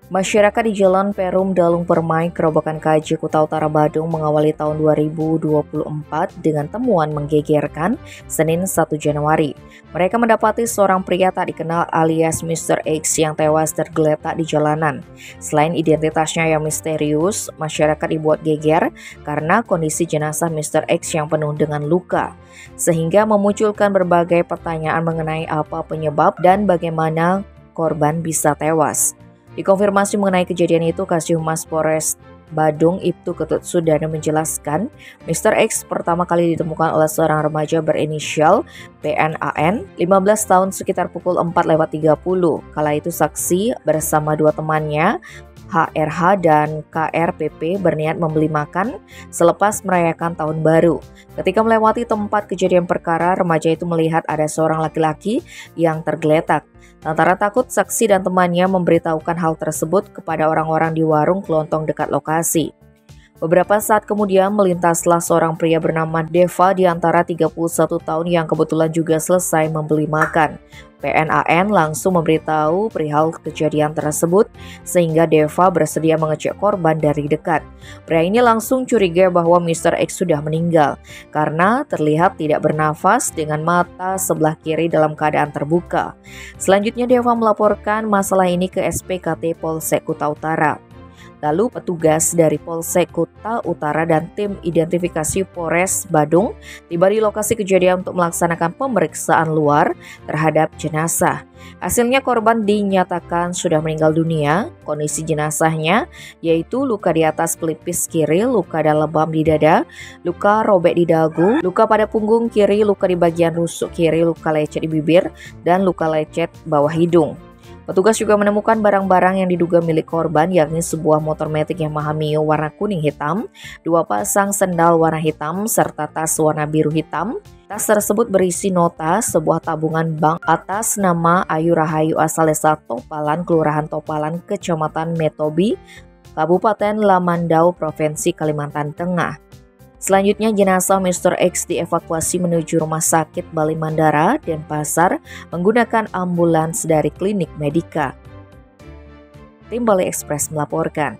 Masyarakat di Jalan Perum Dalung Permai, Kerobokan KJ Kuta Utara Badung mengawali tahun 2024 dengan temuan menggegerkan Senin 1 Januari. Mereka mendapati seorang pria tak dikenal alias Mr. X yang tewas tergeletak di jalanan. Selain identitasnya yang misterius, masyarakat dibuat geger karena kondisi jenazah Mr. X yang penuh dengan luka, sehingga memunculkan berbagai pertanyaan mengenai apa penyebab dan bagaimana korban bisa tewas. Dikonfirmasi mengenai kejadian itu, Kasih Humas Polres Badung Ibtu Ketut Sudana menjelaskan, Mr. X pertama kali ditemukan oleh seorang remaja berinisial PNAN, 15 tahun sekitar pukul 4:30. Kala itu saksi bersama dua temannya, HRH dan KRPP, berniat membeli makan selepas merayakan tahun baru. Ketika melewati tempat kejadian perkara, remaja itu melihat ada seorang laki-laki yang tergeletak. Lantaran takut, saksi dan temannya memberitahukan hal tersebut kepada orang-orang di warung kelontong dekat lokasi. Beberapa saat kemudian melintaslah seorang pria bernama Deva di antara 31 tahun yang kebetulan juga selesai membeli makan. PNAN langsung memberitahu perihal kejadian tersebut sehingga Deva bersedia mengecek korban dari dekat. Pria ini langsung curiga bahwa Mr. X sudah meninggal karena terlihat tidak bernafas dengan mata sebelah kiri dalam keadaan terbuka. Selanjutnya Deva melaporkan masalah ini ke SPKT Polsek Kuta Utara. Lalu petugas dari Polsek Kuta Utara dan tim identifikasi Polres Badung tiba di lokasi kejadian untuk melaksanakan pemeriksaan luar terhadap jenazah. Hasilnya korban dinyatakan sudah meninggal dunia. Kondisi jenazahnya yaitu luka di atas pelipis kiri, luka dan lebam di dada, luka robek di dagu, luka pada punggung kiri, luka di bagian rusuk kiri, luka lecet di bibir, dan luka lecet bawah hidung. Petugas juga menemukan barang-barang yang diduga milik korban, yakni sebuah motor metik Yamaha Mio warna kuning hitam, dua pasang sendal warna hitam, serta tas warna biru hitam. Tas tersebut berisi nota sebuah tabungan bank atas nama Ayu Rahayu asal desa Topalan, Kelurahan Topalan, Kecamatan Metobi, Kabupaten Lamandau, Provinsi Kalimantan Tengah. Selanjutnya jenazah Mr. X dievakuasi menuju Rumah Sakit Bali Mandara Denpasar menggunakan ambulans dari Klinik Medika. Tim Bali Express melaporkan.